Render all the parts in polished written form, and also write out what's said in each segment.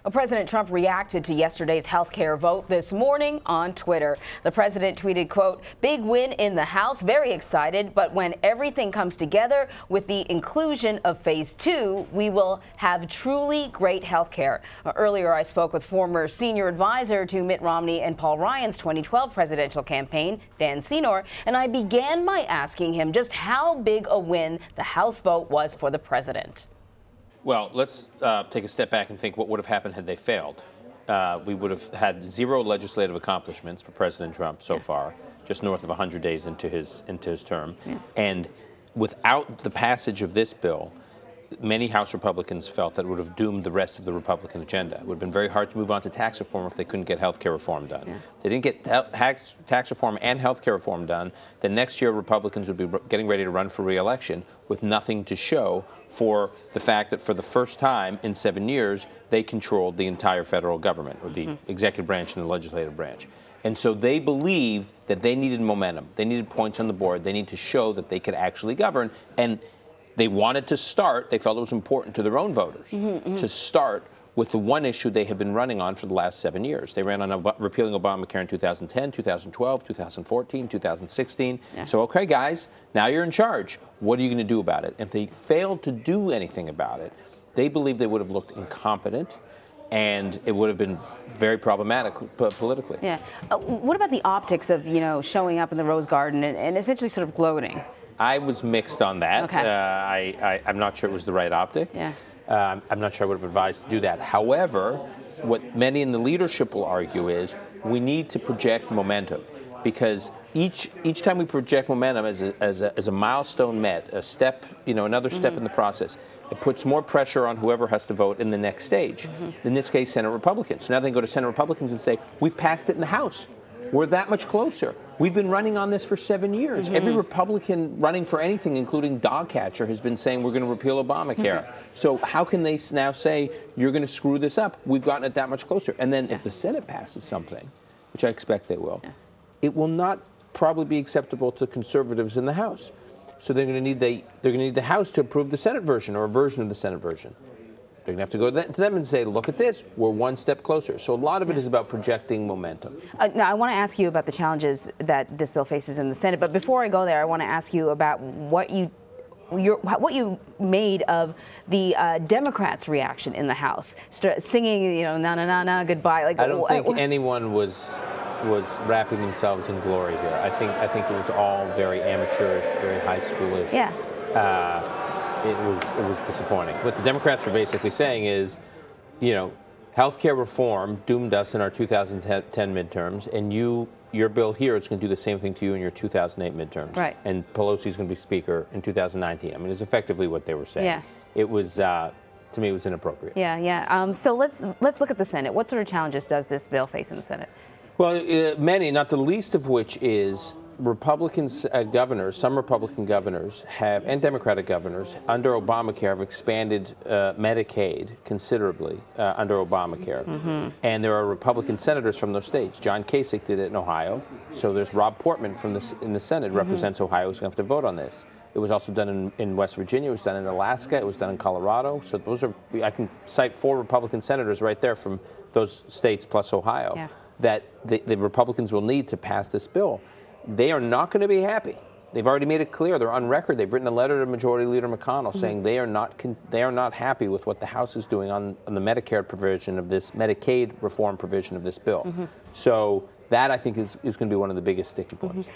Well, President Trump reacted to yesterday's health care vote this morning on Twitter. The president tweeted, quote, "Big win in the House, very excited, but when everything comes together with the inclusion of phase 2, we will have truly great health care." Earlier, I spoke with former senior advisor to Mitt Romney and Paul Ryan's 2012 presidential campaign, Dan Senor, and I began by asking him just how big a win the House vote was for the president. Well, let's take a step back and think what would have happened had they failed. We would have had 0 legislative accomplishments for President Trump so far, just north of 100 days into his term. And without the passage of this bill, many House Republicans felt that it would have doomed the rest of the Republican agenda. It would have been very hard to move on to tax reform if they couldn't get health care reform done. They didn't get tax reform and health care reform done, then next year Republicans would be getting ready to run for re-election with nothing to show for the fact that for the first time in 7 years, they controlled the entire federal government, or the executive branch and the legislative branch. And so they believed that they needed momentum. They needed points on the board. They needed to show that they could actually govern. And they wanted to start, they felt it was important to their own voters to start with the one issue they have been running on for the last 7 years. They ran on repealing Obamacare in 2010, 2012, 2014, 2016. So, okay, guys, now you're in charge. What are you going to do about it? If they failed to do anything about it, they believe they would have looked incompetent, and it would have been very problematic politically. What about the optics of, showing up in the Rose Garden and essentially sort of gloating? I was mixed on that. I'm not sure it was the right optic. I'm not sure I would have advised to do that. However, what many in the leadership will argue is we need to project momentum, because each time we project momentum as a milestone met, a step, another step in the process, it puts more pressure on whoever has to vote in the next stage. In this case, Senate Republicans. So now they can go to Senate Republicans and say, we've passed it in the House. We're that much closer. We've been running on this for 7 years. Every Republican running for anything, including Dogcatcher, has been saying we're going to repeal Obamacare. So how can they now say you're going to screw this up? We've gotten it that much closer. And then if the Senate passes something, which I expect they will, it will not probably be acceptable to conservatives in the House. So they're going to need the House to approve the Senate version, or a version of the Senate version. They're going to have to go to them and say, look at this, we're one step closer. So a lot of it is about projecting momentum. Now, I want to ask you about the challenges that this bill faces in the Senate. But before I go there, I want to ask you about what you made of the Democrats' reaction in the House, singing, na na na na, goodbye. Like, I don't think anyone was wrapping themselves in glory here. I think it was all very amateurish, very high schoolish. It was disappointing. What the Democrats were basically saying is, health care reform doomed us in our 2010 midterms, and your bill here is going to do the same thing to you in your 2008 midterms. And Pelosi's going to be Speaker in 2019. I mean, it's effectively what they were saying. It was, to me, it was inappropriate. So let's look at the Senate. What sort of challenges does this bill face in the Senate? Well, many, not the least of which is Republicans, governors, some Republican governors and Democratic governors under Obamacare have expanded Medicaid considerably under Obamacare. And there are Republican senators from those states. John Kasich did it in Ohio. So there's Rob Portman in the Senate, represents Ohio, who's going to have to vote on this. It was also done in West Virginia. It was done in Alaska. It was done in Colorado. So those are, I can cite 4 Republican senators right there from those states plus Ohio that the Republicans will need to pass this bill. They are not going to be happy. They've already made it clear. They're on record. They've written a letter to Majority Leader McConnell saying they are not happy with what the House is doing on the Medicare provision of this, Medicaid reform provision of this bill. So that, I think, is going to be one of the biggest sticking points.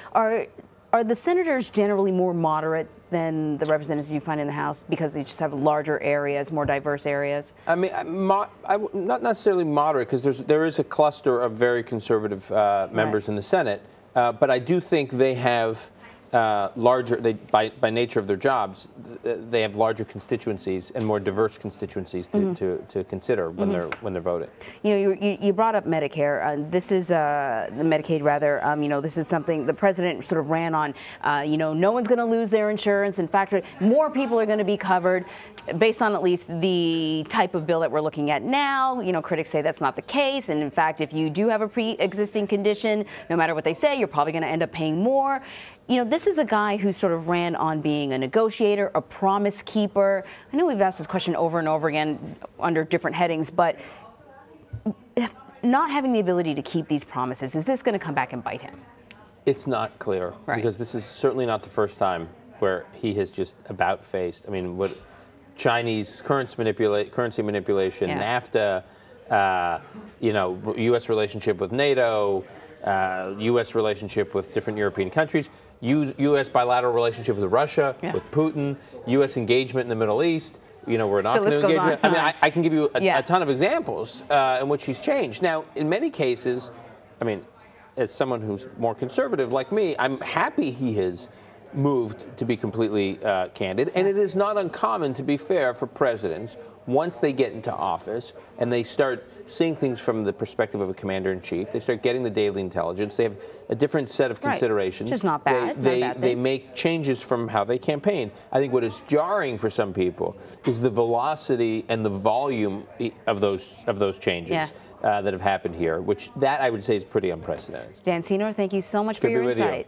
Are the senators generally more moderate than the representatives you find in the House because they just have larger areas, more diverse areas? I mean, not necessarily moderate, because there is a cluster of very conservative members in the Senate. But I do think they have by nature of their jobs, they have larger constituencies and more diverse constituencies to consider when they're voting. You brought up Medicare. This is the Medicaid, rather. This is something the president sort of ran on. No one's going to lose their insurance. In fact, more people are going to be covered, based on at least the type of bill that we're looking at now. Critics say that's not the case, and in fact, if you do have a pre-existing condition, no matter what they say, you're probably going to end up paying more. This is a guy who sort of ran on being a negotiator, a promise keeper. I know we've asked this question over and over again under different headings, but if not having the ability to keep these promises, is this going to come back and bite him? It's not clear, because this is certainly not the first time where he has just about-faced. I mean, what Chinese currency manipulation, NAFTA, U.S. relationship with NATO, U.S. relationship with different European countries, U.S. bilateral relationship with Russia, with Putin, U.S. engagement in the Middle East. We're not going to engage. I mean, I can give you a ton of examples in which he's changed. Now, in many cases, I mean, as someone who's more conservative like me, I'm happy he has moved to be completely candid. And it is not uncommon, to be fair, for presidents, once they get into office and they start seeing things from the perspective of a commander-in-chief, they start getting the daily intelligence, they have a different set of considerations. Which is not bad. They make changes from how they campaign. I think what is jarring for some people is the velocity and the volume of those changes that have happened here, which I would say is pretty unprecedented. Dan Senor, thank you so much for your insight.